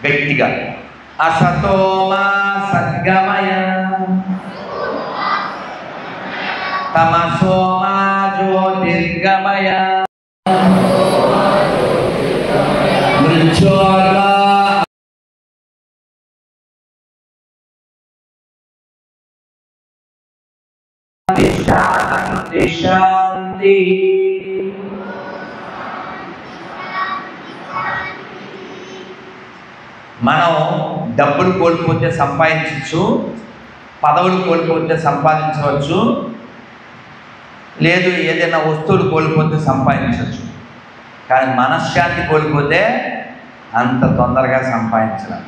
గట్టిగా. అసతోమా సద్గమయ తమసోమా జ్యోతిర్గమయ మృత్యోర్మా శాంతి. మనం డబ్బులు కోల్పోతే సంపాదించవచ్చు, పదవులు కోల్పోతే సంపాదించవచ్చు, లేదు ఏదైనా వస్తువులు కోల్పోతే సంపాదించవచ్చు. కానీ మనశ్శాంతి కోల్పోతే అంత తొందరగా సంపాదించడం.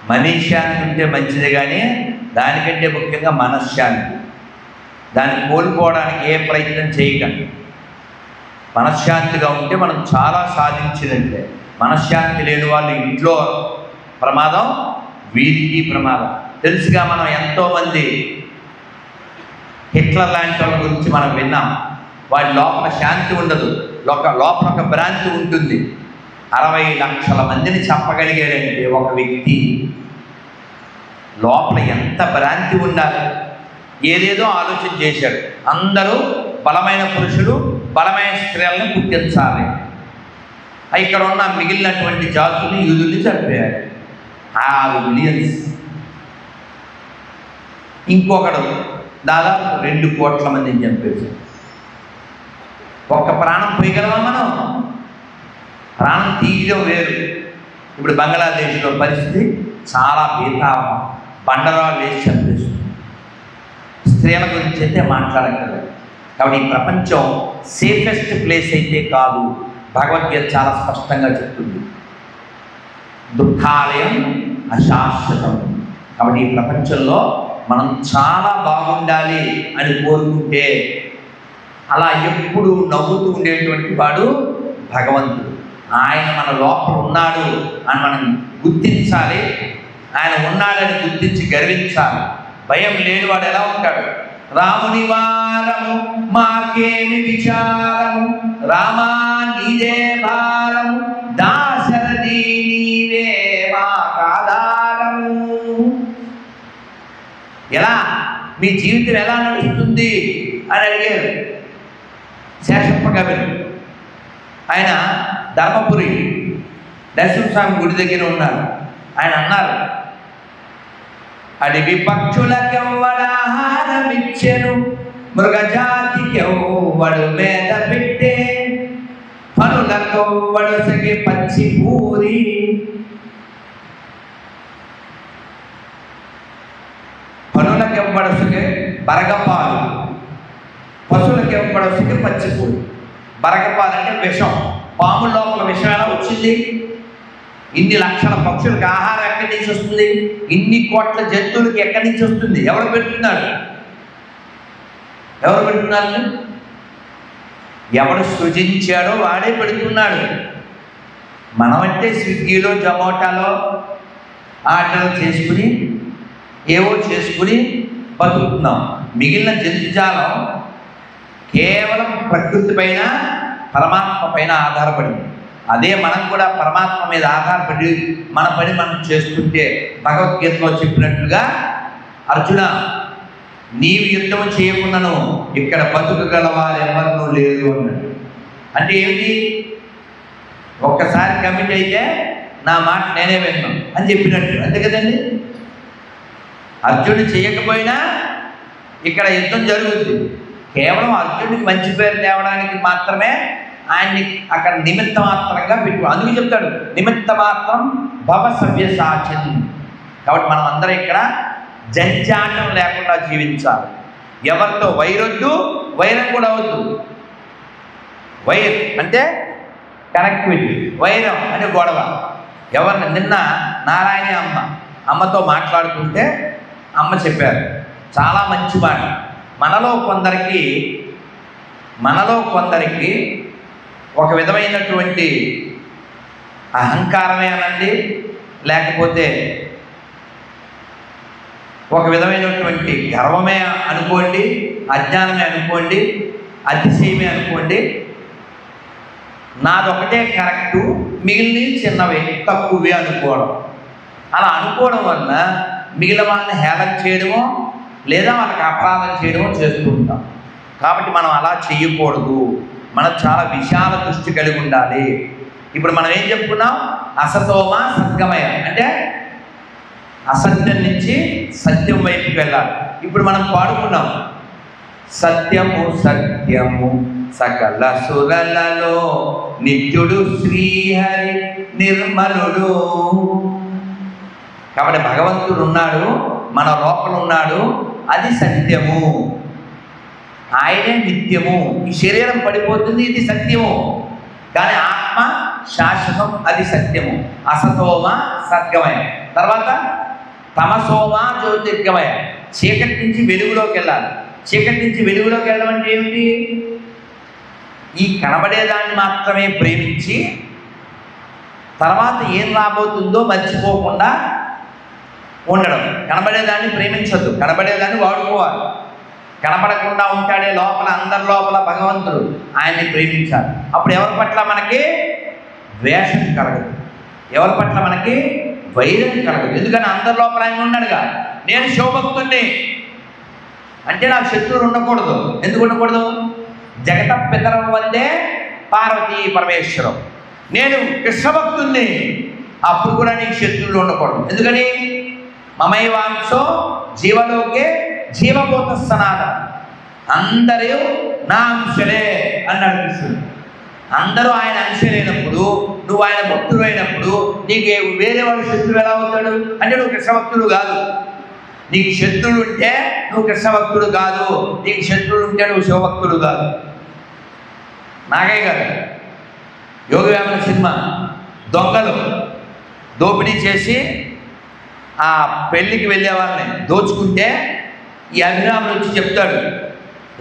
మనీశాంతి ఉంటే మంచిది, కానీ దానికంటే ముఖ్యంగా మనశ్శాంతి. దాన్ని కోల్పోవడానికి ఏ ప్రయత్నం చేయకండి. మనశ్శాంతిగా ఉంటే మనం చాలా సాధించినట్లే. మనశ్శాంతి లేని వాళ్ళు ఇంట్లో ప్రమాదం, వీధికి ప్రమాదం. తెలుసుగా మనం ఎంతోమంది హిట్లర్ లాంటి వాళ్ళ గురించి మనం విన్నాం. వాడి లోపల శాంతి ఉండదు, లోపల ఒక భ్రాంతి ఉంటుంది. 60 లక్షల మందిని చంపగలిగాడంటే ఒక వ్యక్తి లోపల ఎంత భ్రాంతి ఉండాలి. ఏదేదో ఆలోచన చేశాడు. అందరూ బలమైన పురుషులు, బలమైన స్త్రీలను పుట్టించాలి. ఇక్కడ ఉన్న మిగిలినటువంటి జాతుల్ని, యూదుల్ని చంపేయాలి. 6 మిలియన్స్. ఇంకొకడు దాదాపు 2 కోట్ల మందిని చంపేశాడు. ఒక్క ప్రాణం పోయగలమా మనం? ప్రాణం తీయడం వేరు. ఇప్పుడు బంగ్లాదేశ్లో పరిస్థితి చాలా భీతావహం. బండరాలు వేసి చంపేస్తుంది. స్త్రీల గురించి అయితే మాట్లాడగలరు. కాబట్టి ఈ ప్రపంచం సేఫెస్ట్ ప్లేస్ అయితే కాదు. భగవద్గీత చాలా స్పష్టంగా చెప్తుంది, దుఃఖాలయం అశాశ్వతం. కాబట్టి ఈ ప్రపంచంలో మనం చాలా బాగుండాలి అని కోరుకుంటే, అలా ఎప్పుడు నవ్వుతూ ఉండేటువంటి వాడు భగవంతుడు. ఆయన మన లోపల ఉన్నాడు అని మనం గుర్తించాలి. ఆయన ఉన్నాడని గుర్తించి గర్వించాలి. భయం లేనివాడు ఎలా ఉంటాడు? రాముని వారము మాకేమి విచారము, రామా నీదే భారము, దాశరథి నీవే మాకాధారము. ఎలా మీ జీవితం ఎలా నడుస్తుంది అని అడిగారు శేషప్ప కవిని. ఆయన ధర్మపురి నరసింహస్వామి గుడి దగ్గర ఉన్నారు. ఆయన అన్నారు, అడవి పక్షులకెవ్వడాహారమిచ్చెను, మృగజాతికెవ్వడు మేత పెట్టే, పనులకెవ్వడు సగి పచ్చి పూరి, పనులకెవ్వడు సగి బరగపాలు, పశువులకెవ్వడు సగి పచ్చి పూరి. బరగపాలు అంటే విషం. పాముల లోపల విషం ఎలా వచ్చింది? ఇన్ని లక్షల పక్షులకు ఆహారం ఎక్కడి నుంచి వస్తుంది? ఇన్ని కోట్ల జంతువులకి ఎక్కడి నుంచి వస్తుంది? ఎవరు పెడుతున్నాడు? ఎవరు పెడుతున్నారు? ఎవడు సృజించాడో వాడే పెడుతున్నాడు. మనమంటే స్విగ్గీలో, జొమాటోలో ఆర్డర్ చేసుకుని ఏవో చేసుకుని బతుకుతున్నాం. మిగిలిన జంతుజాలం కేవలం ప్రకృతి పైన, పరమాత్మ పైన ఆధారపడింది. అదే మనం కూడా పరమాత్మ మీద ఆధారపడి మన పని మనం చేస్తుంటే, భగవద్గీతలో చెప్పినట్లుగా, అర్జున నీవు యుద్ధం చేయకుండాను ఇక్కడ బతుకగలవారు ఎవరు లేరు అన్నాడు. అంటే ఏమిటి? ఒక్కసారి కమిట్ అయితే నా మాట నేనే విన్నాను అని చెప్పినట్టు. అంతే కదండి. అర్జునుడు చేయకపోయినా ఇక్కడ యుద్ధం జరుగుతుంది. కేవలం అర్జునుడికి మంచి పేరు తేవడానికి మాత్రమే ఆయన్ని అక్కడ నిమిత్త మాత్రంగా పెట్టుకో. అందుకు చెప్తాడు, నిమిత్త మాత్రం భవ సవ్యసాచిన్. కాబట్టి మనం అందరం ఇక్కడ జంజాటం లేకుండా జీవించాలి. ఎవరితో వైరొద్దు, వైరం కూడా వద్దు. వైర్ అంటే కనెక్టివిటీ, వైరం అంటే గొడవ. ఎవరిని నిన్న నారాయణ అమ్మతో మాట్లాడుతుంటే అమ్మ చెప్పారు చాలా మంచి మాట. మనలో కొందరికి ఒక విధమైనటువంటి అహంకారమే అనండి, లేకపోతే ఒక విధమైనటువంటి గర్వమే అనుకోండి, అజ్ఞానమే అనుకోండి, అతిశయమే అనుకోండి, నాదొకటే కరెక్టు, మిగిలినవి చిన్నవి తక్కువే అనుకోవడం. అలా అనుకోవడం వల్ల మిగిలిన వాళ్ళని హేళన చేయడమో లేదా వాళ్ళకి అపరాధం చేయడమో చేస్తూ ఉంటాం. కాబట్టి మనం అలా చేయకూడదు. మనం చాలా విశాల దృష్టి కలిగి ఉండాలి. ఇప్పుడు మనం ఏం చెప్పుకున్నాం? అసతోమ సద్గమయ అంటే అసత్యం నుంచి సత్యం వైపుకి వెళ్ళాలి. ఇప్పుడు మనం పాడుకున్నాం, సత్యము సత్యము సకల సురలలో నిత్యుడు శ్రీహరి నిర్మలుడు. కాబట్టి భగవంతుడు ఉన్నాడు, మన లోపల ఉన్నాడు, అది సత్యము, ఆయనే నిత్యము. ఈ శరీరం పడిపోతుంది, ఇది సత్యము, కానీ ఆత్మ శాశ్వతం, అది సత్యము. అసతోమ సద్గమయ. తర్వాత తమసోమ జ్యోతిర్గమయ, చీకటి నుంచి వెలుగులోకి వెళ్ళాలి. చీకటి నుంచి వెలుగులోకి వెళ్ళడం అంటే ఏమిటి? ఈ కనబడేదాన్ని మాత్రమే ప్రేమించి తర్వాత ఏం రాబోతుందో మర్చిపోకుండా ఉండడం. కనబడేదాన్ని ప్రేమించద్దు, కనబడేదాన్ని వాడుకోవాలి. కనబడకుండా ఉంటాడే లోపల, అందరి లోపల భగవంతుడు, ఆయన్ని ప్రేమించాలి. అప్పుడు ఎవరి పట్ల మనకి ద్వేషం కలగదు, ఎవరి పట్ల మనకి వైరం కలగదు. ఎందుకని అందరి లోపల ఆయన ఉన్నాడుగా. నేను శివభక్తుడిని అంటే నాకు శత్రువులు ఉండకూడదు. ఎందుకు ఉండకూడదు? జగత పితరం వందే పార్వతీ పరమేశ్వరం. నేను కృష్ణభక్తుడిని, అప్పుడు కూడా నీకు శత్రువులు ఉండకూడదు. ఎందుకని? మమైవాంశో జీవలోకే జీవభూత సనాతన, అందరూ నా అంశలే అన్నాడు కృష్ణుడు. అందరూ ఆయన అంశలైనప్పుడు, నువ్వు ఆయన భక్తుడు అయినప్పుడు నీకు వేరే వాడు శత్రువు ఎలా అవుతాడు? అంటే నువ్వు కృష్ణభక్తుడు కాదు. నీకు శత్రువులు ఉంటే నువ్వు కృష్ణభక్తుడు కాదు, నీకు శత్రువులు ఉంటే నువ్వు శివభక్తుడు కాదు. నాగయ్య గారు యోగవేమన సినిమా, దొంగలు దోపిడీ చేసి ఆ పెళ్ళికి వెళ్ళే వాళ్ళని దోచుకుంటే ఈ అభిరాముడు వచ్చి చెప్తాడు,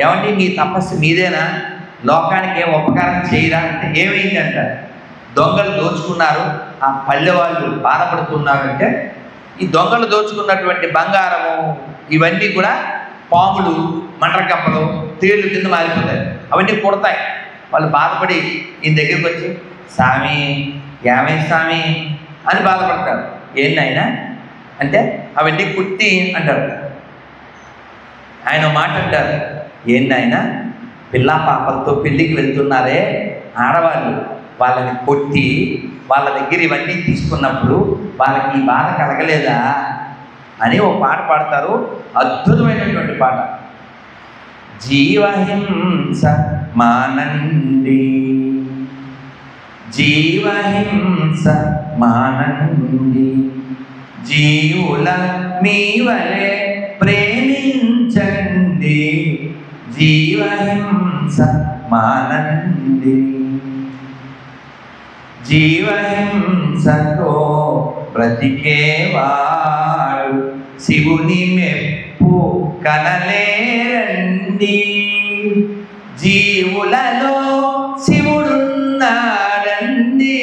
ఏమండి నీ తపస్సు మీదేనా, లోకానికి ఏం ఉపకారం చేయరా అంటే ఏమైందంట, దొంగలు దోచుకున్నారు, ఆ పల్లె వాళ్ళు బాధపడుతున్నారంటే ఈ దొంగలు దోచుకున్నటువంటి బంగారము ఇవన్నీ కూడా పాములు, మంటరకప్పలు, తేళ్ళు కింద మారిపోతాయి. అవన్నీ కుడతాయి. వాళ్ళు బాధపడి ఈయన దగ్గరికి వచ్చి, స్వామి ఏమై స్వామి అని బాధపడతారు. ఏంటైనా అంటే అవన్నీ కుట్టి అంటారు. ఆయన మాట అంటారు, ఏంటైనా పిల్ల పాపలతో పెళ్ళికి వెళ్తున్నారే ఆడవాళ్ళు, వాళ్ళని కొట్టి వాళ్ళ దగ్గర ఇవన్నీ తీసుకున్నప్పుడు వాళ్ళకి ఈ బాధ కలగలేదా అని ఓ పాట పాడతారు. అద్భుతమైనటువంటి పాట. జీవహింస మానండి, జీవహింస మానండి, జీవుల మీ వలె ప్రేమించండి, జీవహింస మానండి. జీవహింసతో బ్రతికేవాడు శివుని మెప్పు కనలేరండి. జీవులలో శివుడున్నాడండి,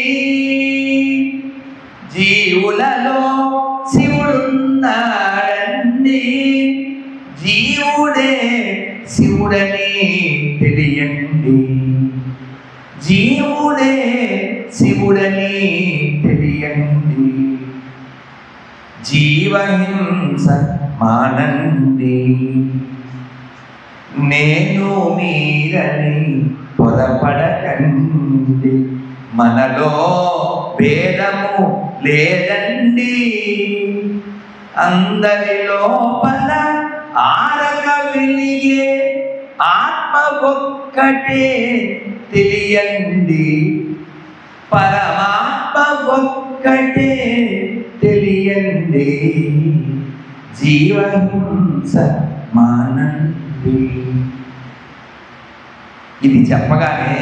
జీవులలో శివుడున్నాడండి. జీవుడే శివుడని తెలియండి, జీవుడే శివుడని తెలియండి. జీవహింస మానండి, నేను మీరని పొరపడకండి, మనలో భేదము లేదండి. అందరి లోపల ఆరక వెలిగే ఆత్మ ఒక్కటే తెలియండి, పరమాత్మ ఒక్కటే తెలియండి. జీవహింస మానండి. ఇది చెప్పగానే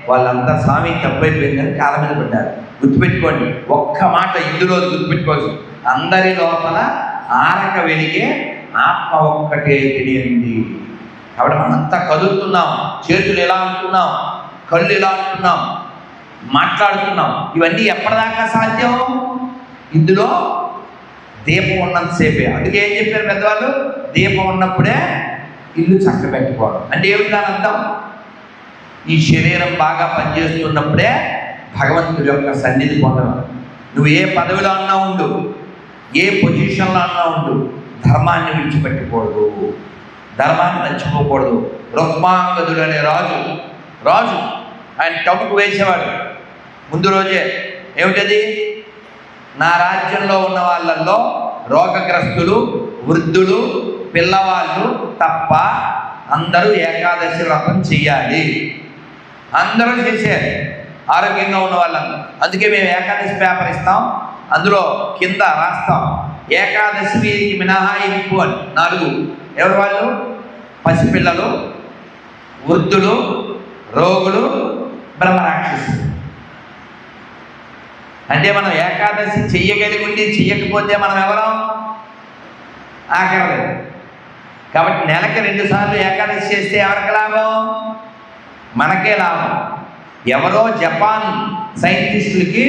వాళ్ళంతా స్వామి తప్పైపోయిందని కాళ్ళ మీద పడ్డారు. గుర్తుపెట్టుకోండి, ఒక్క మాట ఇందులో గుర్తుపెట్టుకోవచ్చు, అందరి లోపల ఆరక వెలిగే ఆత్మ ఒక్కటే తెలియండి. కాబట్టి మనంతా కదులుతున్నాం, చేతులు ఎలా అంటున్నాం, కళ్ళు ఎలా అంటున్నాం, మాట్లాడుతున్నాం. ఇవన్నీ ఎప్పటిదాకా సాధ్యం? ఇందులో దీపం ఉన్నంతసేపే. అందుకే ఏం చెప్పారు పెద్దవాళ్ళు, దీపం ఉన్నప్పుడే ఇల్లు చక్క పెట్టుకోవడం. అంటే ఏమిటి దాని అర్థం? ఈ శరీరం బాగా పనిచేస్తున్నప్పుడే భగవంతుడి యొక్క సన్నిధి పొందడం. నువ్వు ఏ పదవిలో అన్నా ఉండు, ఏ పొజిషన్లో అన్నా ఉండు, ధర్మాన్ని విడిచిపెట్టకూడదు, ధర్మాన్ని నచ్చుకోకూడదు. రుక్మాంగదుడు అనే రాజు ఆయన టౌన్కు వేసేవాడు. ముందు రోజే ఏమిటది, నా రాజ్యంలో ఉన్న వాళ్ళల్లో రోగగ్రస్తులు, వృద్ధులు, పిల్లవాళ్ళు తప్ప అందరూ ఏకాదశి వ్రతం చెయ్యాలి. అందరూ చేశారు, ఆరోగ్యంగా ఉన్న వాళ్ళందరూ. అందుకే మేము ఏకాదశి పేపర్ ఇస్తాం, అందులో కింద రాస్తాం ఏకాదశి వీరికి మినహాయింపు అని 4. ఎవరు వాళ్ళు? పసిపిల్లలు, వృద్ధులు, రోగులు, బ్రహ్మరాక్షసులు. అంటే మనం ఏకాదశి చెయ్యగలిగి చెయ్యకపోతే మనం ఎవరం? ఆఖరలేదు. కాబట్టి నెలకి 2 సార్లు ఏకాదశి చేస్తే ఎవరికి లాభం? మనకే లాభం. ఎవరో జపాన్ సైంటిస్టులకి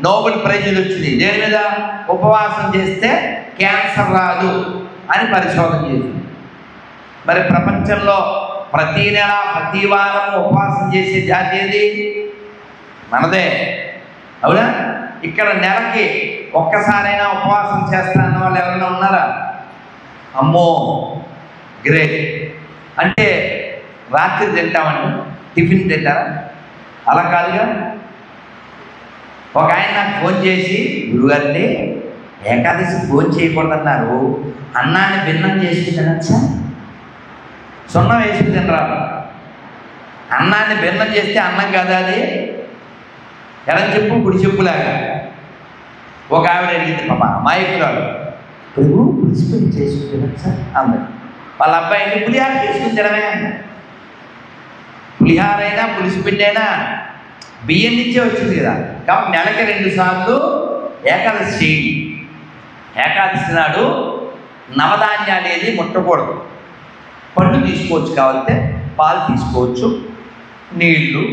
నోబెల్ ప్రైజులు వచ్చింది దేని మీద? ఉపవాసం చేస్తే క్యాన్సర్ రాదు అని పరిశోధన చేసింది. మరి ప్రపంచంలో ప్రతి నెల ప్రతి వారం ఉపవాసం చేసే జాతి ఏది? మనదే, అవునా? ఇక్కడ నెలకి ఒక్కసారైనా ఉపవాసం చేస్తానన్న వాళ్ళు ఎవరైనా ఉన్నారా? అమ్మో, గ్రేట్. అంటే రాత్రి తింటామండి, టిఫిన్ తింటారా? అలా కాదుగా. ఒక ఆయన నాకు ఫోన్ చేసి, గురుగారిని ఏకాదశి ఫోన్ చేయకూడదన్నారు, అన్నాన్ని భిన్నం చేసి తినచ్చా? సున్నం వేసి తినరాదు. అన్నాన్ని భిన్నం చేస్తే అన్నం కదా అది, ఎడం చెప్పు కుడి చెప్పులాగా. ఒక ఆవిడ అడిగింది, పాప అమాయకురాలు, పురుగు పులిసిపోయి చేసుకుని తినచ్చా అందరు. వాళ్ళ అబ్బాయిని పులిహార చేసుకుని తినమే అన్న. పులిహార అయినా పులిసిపిండి అయినా బియ్యం నుంచే వచ్చింది కదా. కాబట్టి నెలకి 2 సార్లు ఏకాదశి చేయండి. ఏకాదశి నాడు నవధాన్యాలు ఏది ముట్టకూడదు. పళ్ళు తీసుకోవచ్చు, కావాలంటే పాలు తీసుకోవచ్చు, నీళ్ళు,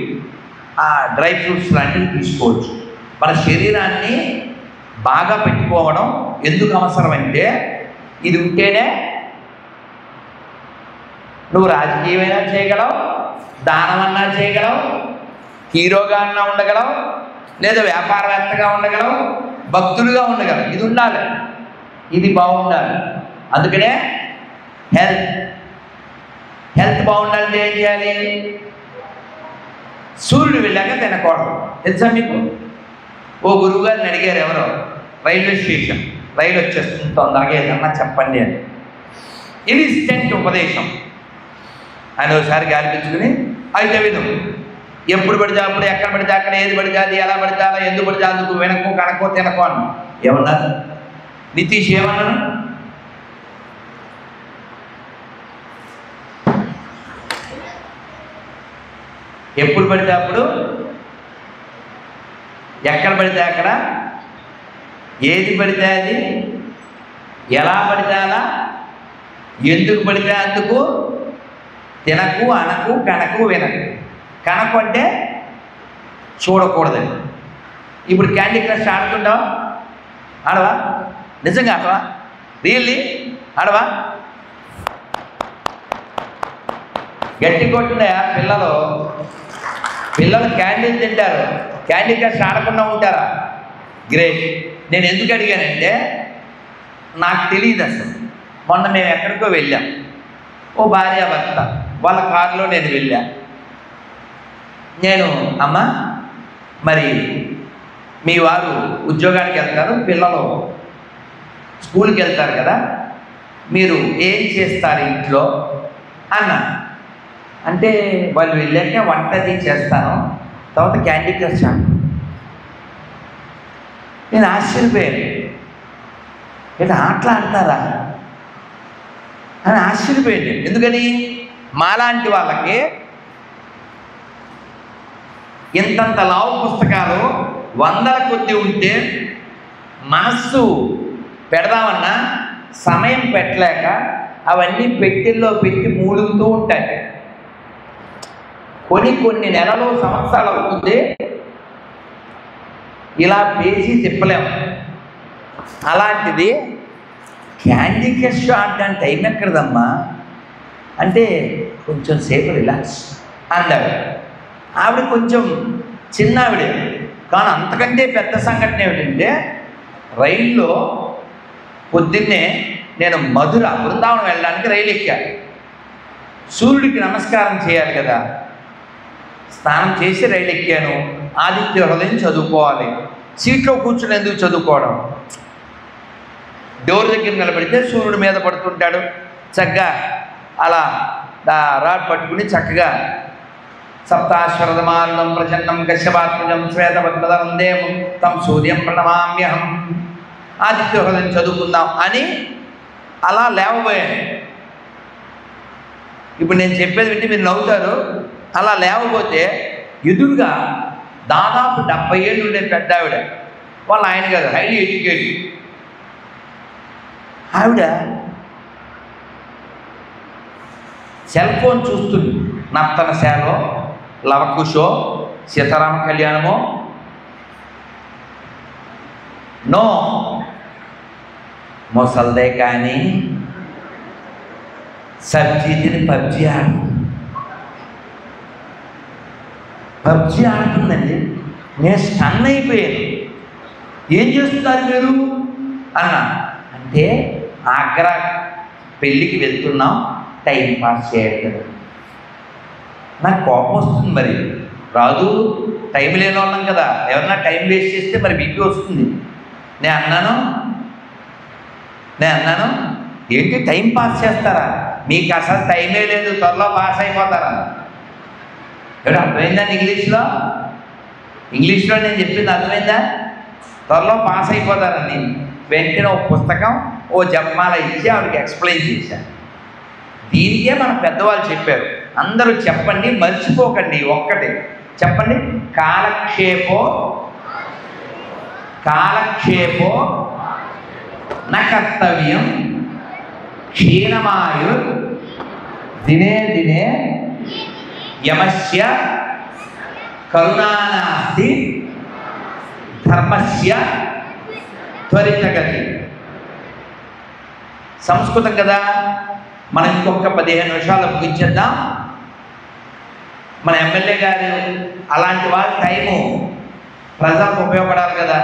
డ్రై ఫ్రూట్స్ లాంటివి తీసుకోవచ్చు. మన శరీరాన్ని బాగా పెట్టుకోవడం ఎందుకు అవసరమంటే, ఇది ఉంటేనే నువ్వు రాజకీయమైనా చేయగలవు, దానమన్నా చేయగలవు, హీరోగా అన్నా ఉండగలవు, లేదా వ్యాపారవేత్తగా ఉండగలవు, భక్తులుగా ఉండగలవు. ఇది ఉండాలి, ఇది బాగుండాలి. అందుకనే హెల్త్ బాగుండాలంటే ఏం చేయాలి? సూర్యుడు వెళ్ళాక తినకూడదు. తెలుసా మీకు? ఓ గురువు గారిని అడిగారు ఎవరో, రైల్వే స్టేషన్, రైలు వచ్చేస్తుంది తొందరగా ఏదన్నా చెప్పండి అని. ఇన్స్టెంట్ ఉపదేశం. ఆయన ఒకసారి గాలిపించుకుని, అయితే విను, ఎప్పుడు పడితే అప్పుడు, ఎక్కడ పడితే అక్కడ, ఏది పడితే అది, ఎలా పడితే అలా, ఎందుకు పడితే అందుకు, వెనకో కనకో తినకో అని ఏమన్నారు? నితీష్ ఏమన్నాను? ఎప్పుడు పడితే అప్పుడు, ఎక్కడ పడితే అక్కడ, ఏది పడితే అది, ఎలా పడితే అలా, ఎందుకు పడితే అందుకు, తినకు, అనకు, కనకు, వినకు. కనకు అంటే చూడకూడదని. ఇప్పుడు క్యాండీ క్రష్ ఆడుతుంటావా? ఆడవా? నిజంగా ఆడవా? రియల్లీ ఆడవా? గట్టి కొట్టినాయా పిల్లలు క్యాండీలు తింటారు, క్యాండీ క్రష్ ఆడకుండా ఉంటారా? గ్రేట్. నేను ఎందుకు అడిగానంటే, నాకు తెలియదు అసలు. మొన్న మేము ఎక్కడికో వెళ్ళాం, ఓ భార్యాభర్త, వాళ్ళ కారులో నేను వెళ్ళా. నేను, అమ్మ మరి మీ వారు ఉద్యోగానికి వెళ్తారు, పిల్లలు స్కూల్కి వెళ్తారు కదా, మీరు ఏం చేస్తారు ఇంట్లో అన్న. అంటే వాళ్ళు వెళ్ళాక వంటది చేస్తాను, తర్వాత క్యాండీ క్రష్ ఆడు. నేను ఆశ్చర్యపోయాను, ఇలా ఆటలాడతారా అని ఆశ్చర్యపోయాను. ఎందుకని? మాలాంటి వాళ్ళకి ఇంతంత లావు పుస్తకాలు 100ల కొద్ది ఉంటే మనస్సు పెడదామన్నా సమయం పెట్టలేక అవన్నీ పెట్టెల్లో పెట్టి మూలుగుతూ ఉంటాయి. కొన్ని నెలలు, సంవత్సరాలు అవుతుంది, ఇలా పేజీ తిప్పలేము. అలాంటిది క్యాండీ క్రష్ ఆడడానికి టైం ఎక్కడదమ్మా అంటే, కొంచెం సేపు రిలాక్స్ అన్నాడు. ఆవిడ కొంచెం చిన్నావిడే, కానీ అంతకంటే పెద్ద సంఘటన ఏమిటంటే, రైల్లో పొద్దున్నే నేను మధుర బృందావనం వెళ్ళడానికి రైలు ఎక్కాను. సూర్యుడికి నమస్కారం చేయాలి కదా, స్నానం చేసి రైలు ఎక్కాను. ఆదిత్య హృదయం చదువుకోవాలి. సీట్లో కూర్చుని ఎందుకు చదువుకోవడం? డోర్ దగ్గర నిలబడితే సూర్యుడి మీద పడుతుంటాడు. చక్కగా అలా రాడ్ పట్టుకుని చక్కగా సప్తాశ్వరదమానం ప్రచన్నం కశ్యపాత్మజం శ్వేతపద్మదం దేవం తం సూర్యం ప్రణమామ్యహం ఆదిత్య హృదయం చదువుకుందాం అని అలా లేవబోయాను. ఇప్పుడు నేను చెప్పేది వింటే మీరు నవ్వుతారు. అలా లేవబోతే ఎదురుగా దాదాపు 70 ఏళ్ళు ఉండే పెద్ద ఆవిడ, వాళ్ళ ఆయన గారు హైలీ ఎడ్యుకేటెడ్ ఆవిడ, సెల్ ఫోన్ చూస్తుంది. నర్తన శాలో, లవకుశో, సీతారామ కళ్యాణమో, నో మొసల్దే కానీ సబ్జీ తిని పబ్జీ ఆడుతుందండి. నేను స్టన్ అయిపోయాను. ఏం చేస్తున్నారు మీరు అన్నా. అంటే ఆగ్రా పెళ్ళికి వెళ్తున్నాం, టైం పాస్ చేయాలి కదా. నాకు కోపం వస్తుంది. మరి రాదు, టైం లేని వాళ్ళం కదా, ఎవరన్నా టైం వేస్ట్ చేస్తే మరి బీపీ వస్తుంది. నేను అన్నాను ఏంటి టైం పాస్ చేస్తారా? మీకు అసలు టైమే లేదు, త్వరలో పాస్ అయిపోతారా? ఎవరు అర్థమైందా? ఇంగ్లీష్లో నేను చెప్పింది అర్థమైందా? త్వరలో పాస్ అయిపోతారని వెంటనే ఒక పుస్తకం, ఓ జపమాల ఇచ్చి ఆవిడకి ఎక్స్ప్లెయిన్ చేశాను. దీనికే మన పెద్దవాళ్ళు చెప్పారు, అందరూ చెప్పండి, మర్చిపోకండి. ఒక్కటే చెప్పండి, కాలక్షేపో న కర్తవ్యం క్షీణమాయు దినే దినే యమస్య కరుణానాస్తి ధర్మస్య త్వరితగతి. సంస్కృతం కదా, మనం ఇంకొక 15 నిమిషాలు ముగించేద్దాం. మన ఎమ్మెల్యే గారు అలాంటి వాళ్ళ టైము ప్రజలకు ఉపయోగపడాలి కదా.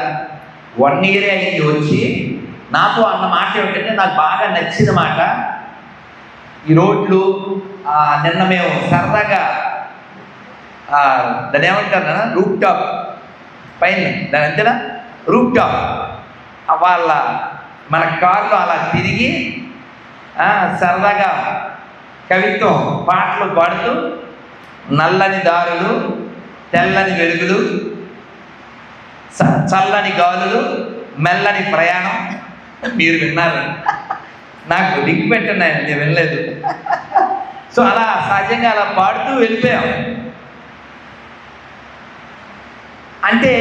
1 ఇయర్ అయింది వచ్చి నాతో అన్న మాట ఏమిటంటే, నాకు బాగా నచ్చిన మాట, ఈ రోడ్లు నిన్న మేము సరదాగా దాన్ని ఏమంటారు, రూప్ టాప్ పైన, దాని అంతేనా రూప్ టాప్, వాళ్ళ మన కారులో అలా తిరిగి సరదాగా కవిత్వం పాటలు పాడుతూ, నల్లని దారులు, తెల్లని వెలుగులు, చల్లని గాలులు, మెల్లని ప్రయాణం. మీరు విన్నారు, నాకు లింక్ పెట్టినాయి, నేను వినలేదు. సో అలా సహజంగా అలా పాడుతూ వెళ్ళిపోయాం. అంటే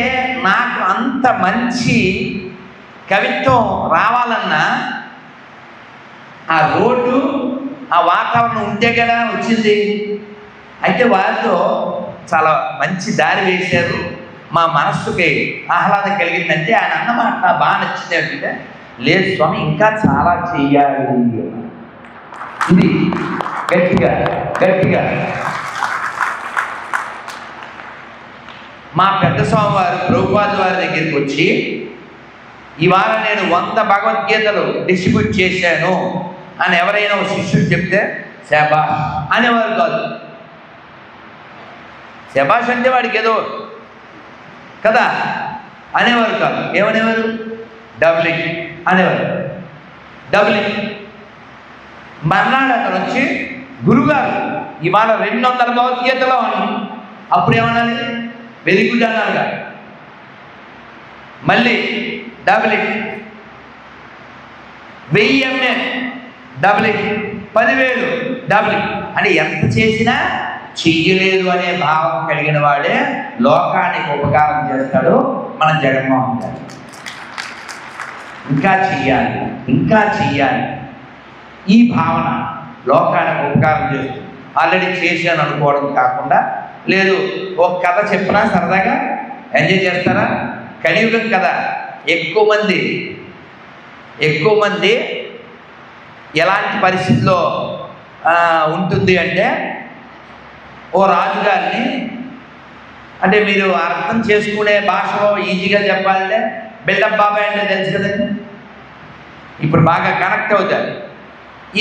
నాకు అంత మంచి కవిత్వం రావాలన్నా ఆ రోడ్డు, ఆ వాతావరణం ఉంటే కదా వచ్చింది. అయితే వారితో చాలా మంచి దారి వేశారు, మా మనస్సుకి ఆహ్లాదం కలిగిందంటే. ఆయన అన్నమాట నాకు బాగా నచ్చింది ఏంటంటే, లేదు స్వామి ఇంకా చాలా చెయ్యాలి. ఇది గట్టిగా మా పెద్ద స్వామి వారు ప్రభుపాద వారి దగ్గరికి వచ్చి, ఇవాళ నేను 100 భగవద్గీతలు డిస్ట్రిబ్యూట్ చేశాను అని ఎవరైనా ఒక శిష్యుడు చెప్తే శభాష్ అనేవారు కాదు. శభాష్ అంటే వాడికి ఏదో కదా అనేవారు కాదు. ఏమనేవారు? డబ్లింగ్ అనేవారు. డబ్లింగ్. మర్నాడు అతను వచ్చి, గురుగారు ఇవాళ 200 భగవద్గీతలో అని. అప్పుడు ఏమనాలి? వెరీ గుడ్ అన్నారుగా. మళ్ళీ డబ్లింగ్. 1000 MA doubling, 10,000 doubling. అని ఎంత చేసినా చెయ్యలేదు అనే భావం కలిగిన వాడే లోకానికి ఉపకారం చేస్తాడు మన జగన్మోహన్ గారు. ఇంకా చెయ్యాలి ఈ భావన లోకానికి ఉపకారం చేస్తుంది. ఆల్రెడీ చేశాను అనుకోవడం కాకుండా, లేదు ఒక కథ చెప్పినా సరదాగా ఎంజాయ్ చేస్తారా? కలియుగం కదా, ఎక్కువ మంది ఎలాంటి పరిస్థితిలో ఉంటుంది అంటే, ఓ రాజుగారిని అంటే మీరు అర్థం చేసుకునే భాషలో ఈజీగా చెప్పాలంటే బిల్డప్ బాబాయ్ అంటే తెలుసు కదండి, ఇప్పుడు బాగా కనెక్ట్ అవుతారు.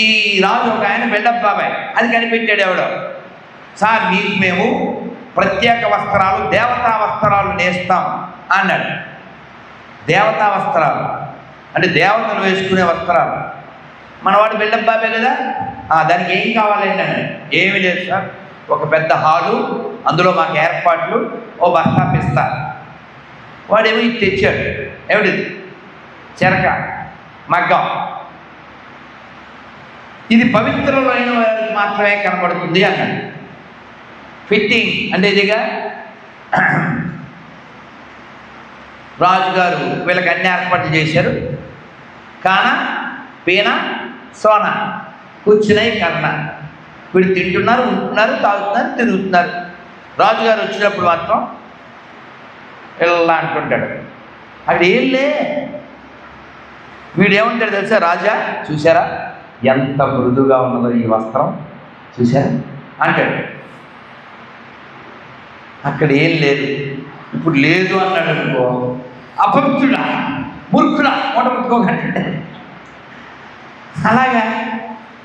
ఈ రాజు ఒక ఆయన బిల్డప్ బాబాయ్, అది కనిపెట్టాడు ఎవడో. సార్ మీకు మేము ప్రత్యేక వస్త్రాలు, దేవతా వస్త్రాలు నేస్తాం అన్నాడు. దేవతా వస్త్రాలు అంటే దేవతలు వేసుకునే వస్త్రాలు. మనవాడు బిల్డప్ బాబాయ్ కదా, దానికి ఏం కావాలండి అని. ఏమీ లేదు సార్, ఒక పెద్ద హాలు, అందులో మాకు ఏర్పాట్లు, ఓ బస్తా పిస్తా. వాడేమో ఇది తెచ్చాడు. ఏమిటిది? చెరక, మగ్గం. ఇది పవిత్రులైన వారికి మాత్రమే కనబడుతుంది అన్నాడు. ఫిట్టింగ్ అంటే ఇదిగా రాజుగారు వీళ్ళకి అన్ని ఏర్పాట్లు చేశారు. కాన, పీన, సోన, కూర్చున్నాయి కన్న. వీడు తింటున్నారు, ఉంటున్నారు, తాగుతున్నారు, తిరుగుతున్నారు. రాజుగారు వచ్చినప్పుడు మాత్రం ఇలా అంటుంటాడు. అక్కడ ఏం లే. వీడేమంటాడు తెలుసా? రాజా చూసారా ఎంత మృదుగా ఉన్నదో ఈ వస్త్రం, చూసారా అంటాడు. అక్కడ ఏం లేదు. ఇప్పుడు లేదు అన్నాడు అనుకో, అపవిత్రుడా, మూర్ఖుడా, మొట్టమొట్టుకోకంటే. అలాగా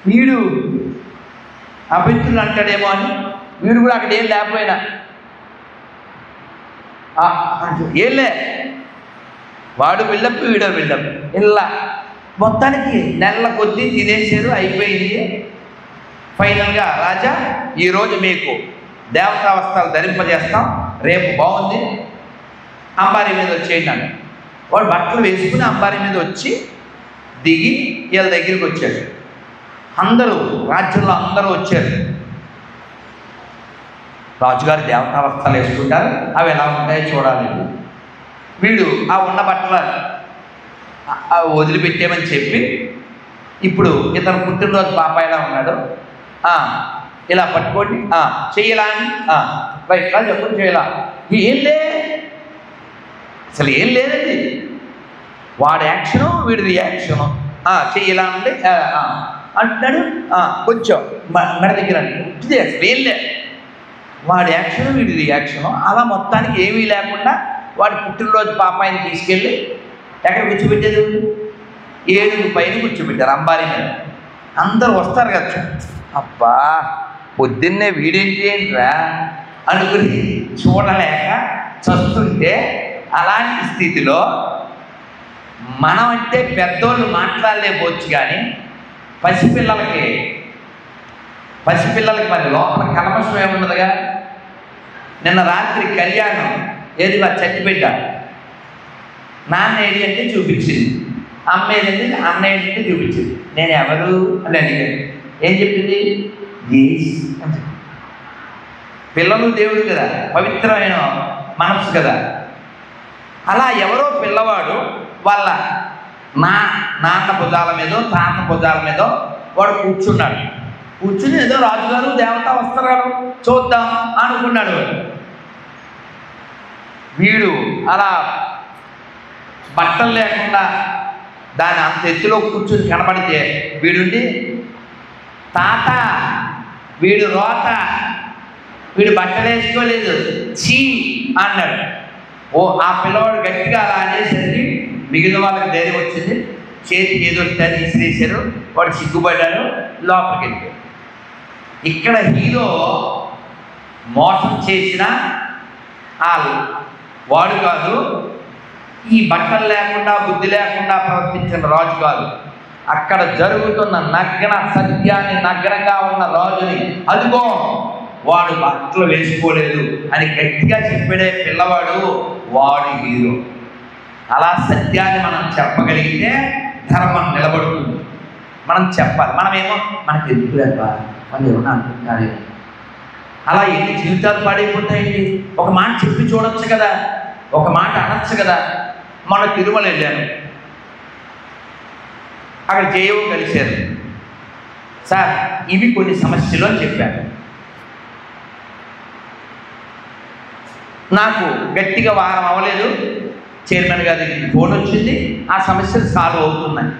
వీడు అపవిత్రుడు అంటాడేమో అని వీడు కూడా అక్కడ ఏం లేకపోయినా ఏం లే, వాడు బిల్డప్, వీడో బిల్డప్. ఇలా మొత్తానికి నెలల కొద్దీ తినేసారు, అయిపోయింది. ఫైనల్గా రాజా ఈరోజు మీకు దేవతా వస్త్రాలు ధరింపజేస్తాం, రేపు బాగుంది, అంబారీ మీద వచ్చేయండి అన్నాడు. వాడు బట్టలు వేసుకుని అంబారీ మీద వచ్చి దిగి వీళ్ళ దగ్గరికి వచ్చాడు. అందరూ రాజ్యంలో అందరూ వచ్చారు. రాజుగారు దేవతా వస్త్రాలు వేసుకుంటారు, అవి ఎలా ఉంటాయో చూడాలి. వీడు ఆ ఉన్న బట్టలు వదిలిపెట్టేమని చెప్పి, ఇప్పుడు ఇతను పుట్టినరోజు పాపాయిలా ఉన్నాడు, ఇలా పట్టుకోండి, చెయ్యలా అని రైట్లా చెప్పండి, చేయలా. ఏం లే, అసలు ఏం లేదండి. వాడి యాక్షను, వీడి రియాక్షను. చెయ్యలా అంటే అంటున్నాడు, కొంచెం మెడ దగ్గర అంటే అసలు ఏం లే. వాడి యాక్షను, వీడి రియాక్షను. అలా మొత్తానికి ఏమీ లేకుండా వాడి పుట్టినరోజు పాపాయిని తీసుకెళ్ళి ఎక్కడ కూర్చోబెట్టేది? 7 పైన కూర్చోబెట్టారు అంబారీ మీద. అందరు వస్తారు కదా, అబ్బా పొద్దున్నే వీడేంటి ఏంట్రా అనుకుని చూడలేక చస్తుంటే, అలాంటి స్థితిలో మనం అంటే పెద్దోళ్ళు మాట్లాడలేకపోవచ్చు, కానీ పసిపిల్లలకి మరి లోపల కల్మషం ఏముండదుగా. నిన్న రాత్రి కళ్యాణం ఏది చచ్చిపెట్ట, నాన్న ఏది అంటే చూపించింది, అమ్మ ఏదంటే అన్న ఏంటంటే చూపించింది. నేను ఎవరు అని అడిగాను. ఏం చెప్పింది? అని. పిల్లలు దేవుడు కదా, పవిత్రమైన మనసు కదా. అలా ఎవరో పిల్లవాడు వాళ్ళ నాన్న భుజాల మీదో తాత భుజాల మీదో వాడు కూర్చున్నాడు. కూర్చుని ఏదో రాజుగారు దేవతా వస్త్రాలు చూద్దాం అనుకున్నాడు. వీడు అలా బట్టలు లేకుండా దాని అంత ఎత్తులో కూర్చుని కనబడితే వీడుండి, తాత వీడు రోత, వీడు బట్టలు వేసుకోలేదు, చీ అన్నాడు. ఆ పిల్లవాడు గట్టిగా అలా అనేసరికి మిగిలిన వాళ్ళకి ధైర్యం వచ్చింది. చేతికి ఏదో తీసిరేశారు, వాడు సిగ్గుపడ్డాడు, లోపలికి వెళ్ళాడు. ఇక్కడ హీరో మోసం చేసిన వాడు కాదు, ఈ బట్టలు లేకుండా బుద్ధి లేకుండా ప్రవర్తించిన రాజు కాదు. అక్కడ జరుగుతున్న నగ్న సత్యాన్ని, నగ్నంగా ఉన్న రాజుని, అదిగో వాడు బట్టలు వేసుకోలేదు అని గట్టిగా చెప్పాడే పిల్లవాడు, వాడు హీరో. అలా సత్యాన్ని మనం చెప్పగలిగితే ధర్మం నిలబడుతుంది. మనం చెప్పాలి. మనమేమో మనకి ఎందుకు లేక మనం ఏమన్నా అనుకుంటారే, అలా ఎన్ని జీవితాలు పాడైపోతాయండి. ఒక మాట చెప్పి చూడొచ్చు కదా, ఒక మాట అనొచ్చు కదా. మన తిరుమల వెళ్ళాను, అక్కడ జేఓ కలిశారు. సార్ ఇవి కొన్ని సమస్యలు అని చెప్పాను. నాకు గట్టిగా వారం అవ్వలేదు, చైర్మన్ గారి ఫోన్ వచ్చింది, ఆ సమస్యలు సాల్వ్ అవుతున్నాయి.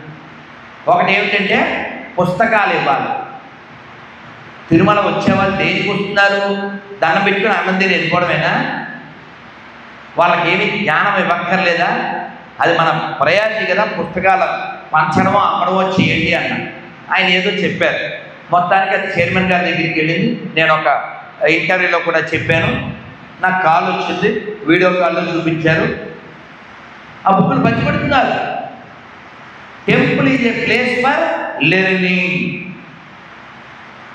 ఒకటి ఏమిటంటే పుస్తకాలు ఇవ్వాలి. తిరుమల వచ్చేవాళ్ళు దేనికి వస్తున్నారు? దండం పెట్టుకుని అన్నం తిని వెళ్ళిపోవడమేనా? వాళ్ళకి ఏమి జ్ఞానం ఇవ్వక్కర్లేదా? అది మన ప్రయారిటీ కదా, పుస్తకాలు పంచడమో అమ్మడమో చేయండి అన్న. ఆయన ఏదో చెప్పారు. మొత్తానికి అది చైర్మన్ గారి దగ్గరికి వెళ్ళింది. నేను ఒక ఇంటర్వ్యూలో కూడా చెప్పాను, నాకు కాల్ వచ్చింది, వీడియో కాల్లో చూపించారు. ఆ బుక్కులు పంచిపెడుతున్నారు. Temple is a place for learning.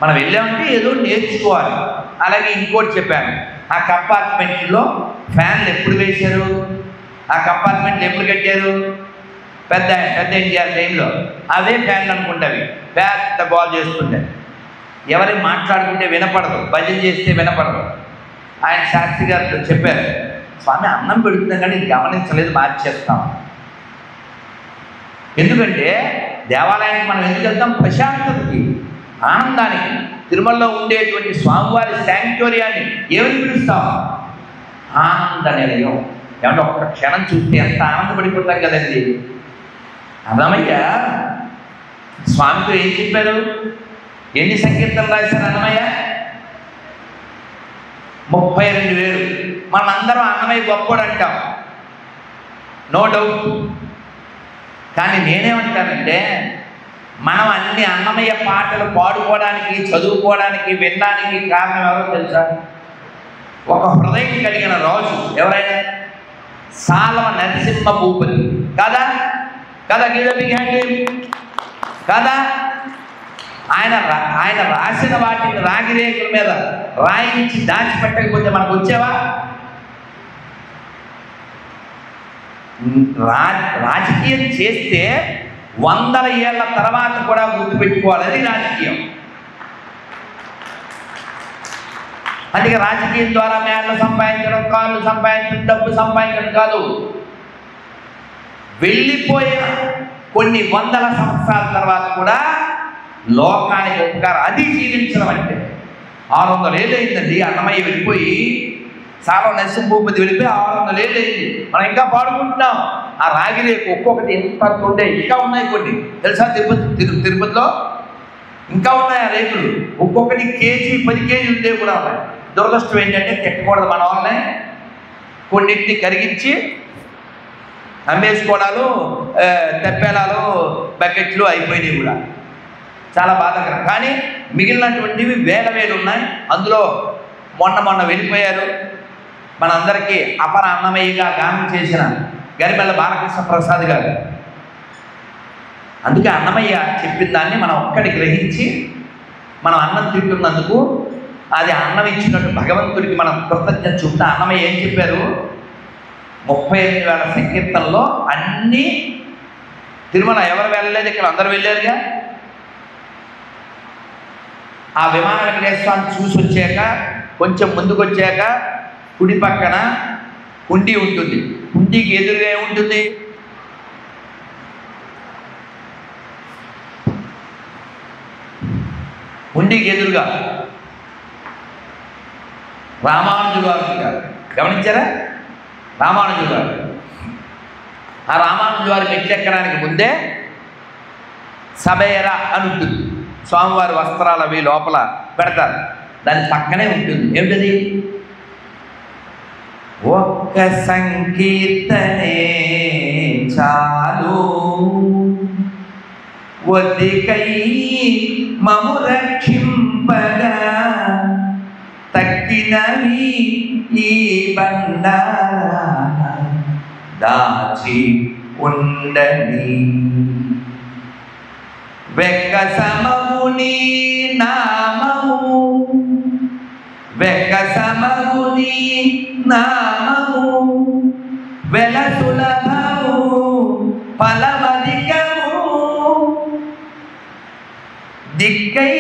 మనం వెళ్ళామంటే ఏదో నేర్చుకోవాలి. అలాగే ఇంకోటి చెప్పాను, ఆ కంపార్ట్మెంట్లో ఫ్యాన్లు ఎప్పుడు వేశారు, ఆ కంపార్ట్మెంట్లు ఎప్పుడు కట్టారు? పెద్ద ఎన్టీఆర్ టైంలో. అవే ఫ్యాన్లు అనుకుంటావి, పెద్ద గోల్ చేస్తుంటాయి. ఎవరైనా మాట్లాడుకుంటే వినపడదు, భజన చేస్తే వినపడదు. ఆయన శాస్త్రి గారు చెప్పారు, స్వామి అన్నం పెడుతున్నాం కానీ గమనించలేదు, మార్చేస్తాం. ఎందుకంటే దేవాలయానికి మనం ఎందుకు వెళ్తాం? ప్రశాంతతకి, ఆనందానికి. తిరుమలలో ఉండేటువంటి స్వామివారి శాంక్టోరియాన్ని ఏమని పిలుస్తాం? ఆనంద నిలయం. ఏమంటే ఒక్క క్షణం చూస్తే ఎంత ఆనందపడిపోతాం కదండి. అన్నమయ్య స్వామితో ఏం చెప్పారు? ఎన్ని సంకీర్తనలు రాశారు అన్నమయ్య? 32,000. మనందరం అన్నమయ్య గొప్పోడు అంటాం, నో డౌట్. కానీ నేనేమంటానంటే, మనం అన్ని అన్నమయ్య పాటలు పాడుకోవడానికి, చదువుకోవడానికి, వినడానికి కారణం ఎవరో తెలుసా? ఒక హృదయం కలిగిన రాజు. ఎవరైనా? సాలవ నరసింహ భూపతి. కదా కదా కదా. ఆయన రాసిన వాటిని రాగిరేకుల మీద రాయించి దాచిపెట్టకపోతే మనకు వచ్చేవా? రాజకీయం చేస్తే 100 ఏళ్ల తర్వాత కూడా గుర్తుపెట్టుకోవాలి, అది రాజకీయం. అందుకే రాజకీయం ద్వారా మేళ్ళు సంపాదించడం, కార్లు సంపాదించడం, డబ్బు సంపాదించడం కాదు. వెళ్ళిపోయిన కొన్ని 100 సంవత్సరాల తర్వాత కూడా లోకానికి ఉపకారం, అది జీవించడం అంటే. 600 ఏళ్ళు అయిందండి అన్నమయ్య వెళ్ళిపోయి, సాలవ నరసింహ భూపతి వెళ్ళిపోయి 600 ఏళ్ళు అయింది. మనం ఇంకా పాడుకుంటున్నాం. ఆ రాగిరేకు ఒక్కొక్కటి ఎంత ఉండే, ఇంకా ఉన్నాయి కొన్ని తెలుసా? తిరుపతిలో ఇంకా ఉన్నాయి ఆ రేకులు. ఒక్కొక్కటి కేజీ 10 కేజీ ఉండేవి కూడా ఉన్నాయి. దురదృష్టం ఏంటంటే తిట్టకూడదు మన వాళ్ళని. కొన్నింటిని కరిగించి అమ్మేసుకోవడాలు, తెప్పేలాలు, బకెట్లు అయిపోయినాయి కూడా. చాలా బాధాకరం. కానీ మిగిలినటువంటివి వేలు ఉన్నాయి. అందులో మొన్న వెళ్ళిపోయారు మనందరికీ అపర అన్నమయ్యగా గానం చేసిన గరిమెళ్ళ బాలకృష్ణ ప్రసాద్ గారు. అందుకే అన్నమయ్య చెప్పిన దాన్ని మనం ఒక్కటి గ్రహించి, మనం అన్నం తింటున్నందుకు, అది అన్నం ఇచ్చినట్టు భగవంతుడికి మనం కృతజ్ఞత చూపుతా. అన్నమయ్య ఏం చెప్పారు? 38,000 సంకీర్తనలో అన్నీ తిరుమల ఎవరు వెళ్ళలేదు, ఇక్కడ అందరూ వెళ్ళారుగా. ఆ విమాన వెంకటేశ్వరాన్ని చూసి వచ్చాక కొంచెం ముందుకు వచ్చాక కుడి పక్కన హుండీ ఉంటుంది. హుండీకి ఎదురుగా ఏముంటుంది? హుండీకి ఎదురుగా రామానుజులు వారు ఉంటారు. గమనించారా? రామానుజులు వారు. ఆ రామానుజులు వారికి మెట్లెక్కడానికి ముందే సబేర అని ఉంటుంది. స్వామివారి వస్త్రాలు అవి లోపల పెడతారు. దాని పక్కనే ఉంటుంది. ఏమిటది? ఒక్క సంకీర్తనే చాలు వదికై మము రక్షింపగా, తక్కినవి ఈ బండ దాచి ఉండని. వెక్కసమగుని నామము, వెక్కసమగుని నామము, వెల సులభము ఫలమధికము, దిక్కై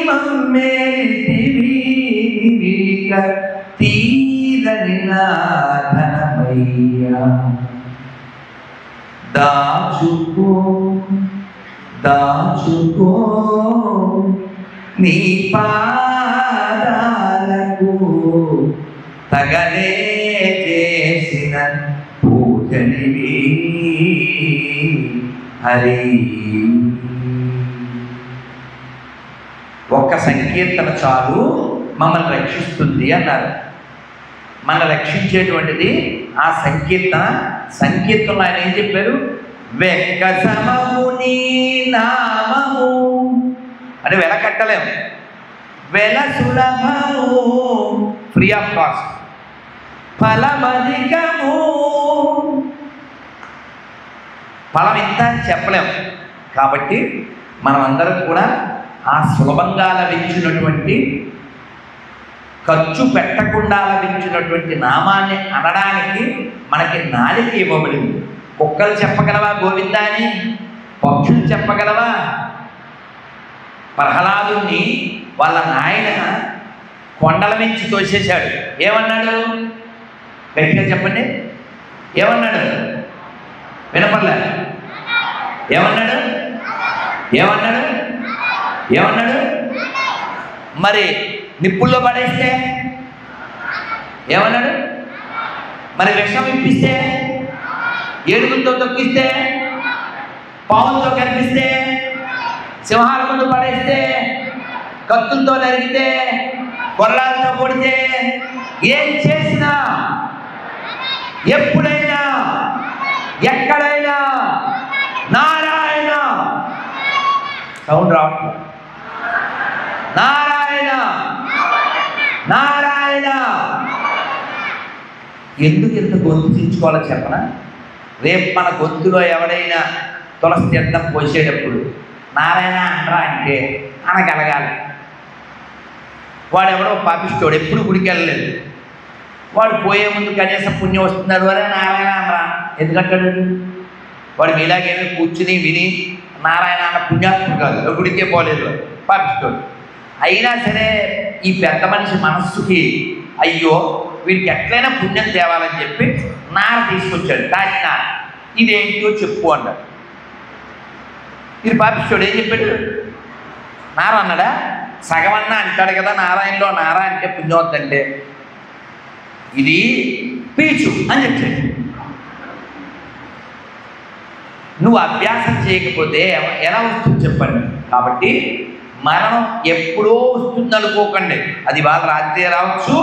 మమ్మేలితివి తీరని నాధనమయ్యా. దాచుకో దాచుకో నీ పాదాలకు తగనే చేసిన పూజనివి హరి. ఒక్క సంకీర్తన చాలు మమ్మల్ని రక్షిస్తుంది అన్నారు. మన రక్షించేటువంటిది ఆ సంకీర్తన. సంకీర్తనలో ఆయన ఏం చెప్పారు? వెంకటమము నీ నామము అంటే వెలకట్టలేము, వెల సులభము, ఫ్రీ ఆఫ్ కాస్ట్, ఫలమధికము, ఫలం ఇంత అని చెప్పలేము. కాబట్టి మనమందరం కూడా ఆ సులభంగా లభించినటువంటి, ఖర్చు పెట్టకుండా లభించినటువంటి నామాన్ని అనడానికి మనకి నాలిక ఇవ్వబడింది. కుక్కలు చెప్పగలవా గోవిందా అని? పక్షులు చెప్పగలవా? ప్రహ్లాదుని వాళ్ళ నాయన కొండల మించి తోసేశాడు. ఏమన్నాడు? గట్టిగా చెప్పండి. ఏమన్నాడు? వినపడలే. ఏమన్నాడు? ఏమన్నాడు? ఏమన్నాడు? మరి నిప్పుల్లో పడేస్తే ఏమన్నాడు? మరి విషం ఇప్పిస్తే, ఏడుగులతో తొక్కిస్తే, పావులతో కనిపిస్తే, సింహాల ముందు పడేస్తే, కత్తులతో నరిగితే, కొరడాలతో కొడితే, ఏం చేసినా, ఎప్పుడైనా, ఎక్కడైనా నారాయణ, సౌండ్ రావట్లేదు, నారాయణ నారాయణ. ఎందుకు ఇంత గొంతు చించుకోవాలో చెప్పనా? రేపు మన గొంతులో ఎవడైనా తులసి తీర్థం పోసేటప్పుడు నారాయణ అనరా అంటే అనగలగాలి. వాడెవడో పాపిస్తోడు, ఎప్పుడు గుడికి వెళ్ళలేదు, వాడు పోయే ముందు కనీసం పుణ్యం వస్తున్నారు అరే నారాయణ అనరా ఎందుకంటాడు? వాడు మీలాగేమీ కూర్చుని విని నారాయణ అన్న పుణ్యాత్ముడు కాదు, గుడికే పోలేదు, పాపిస్తోడు. అయినా సరే ఈ పెద్ద మనిషి మనస్సుకి అయ్యో వీడికి ఎట్లయినా పుణ్యం తేవాలని చెప్పి నార తీసుకొచ్చాడు. దాని నార ఇదేంటో చెప్పు అన్నాడు. ఇది పాపిస్తోడు ఏం చెప్పాడు? నార అన్నాడా? సగమన్నా అంటాడు కదా నారాయణలో, నార అంటే పుణ్యవద్దంటే. ఇది పీచు అని చెప్పాడు. నువ్వు అభ్యాసం చేయకపోతే ఎలా వస్తుంది చెప్పండి. కాబట్టి మరణం ఎప్పుడో వస్తుంది అనుకోకండి. అది వాళ్ళ రాత్రి రావచ్చు,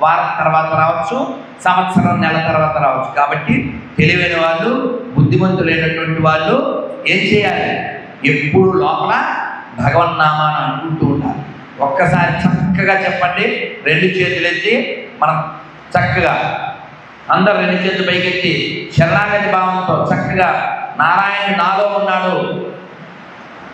వారం తర్వాత రావచ్చు, సంవత్సరం నెల తర్వాత రావచ్చు. కాబట్టి తెలివైన వాళ్ళు, బుద్ధిమంతులైనటువంటి వాళ్ళు ఏం చేయాలి? ఎప్పుడు లోపల భగవన్నామాన్ని అనుకుంటూ ఉండాలి. ఒక్కసారి చక్కగా చెప్పండి. రెండు చేతులు ఎత్తి మనం చక్కగా అందరు రెండు చేతులు పైకెత్తి శరణాగతి భావంతో చక్కగా నారాయణ నాలో ఉన్నాడు,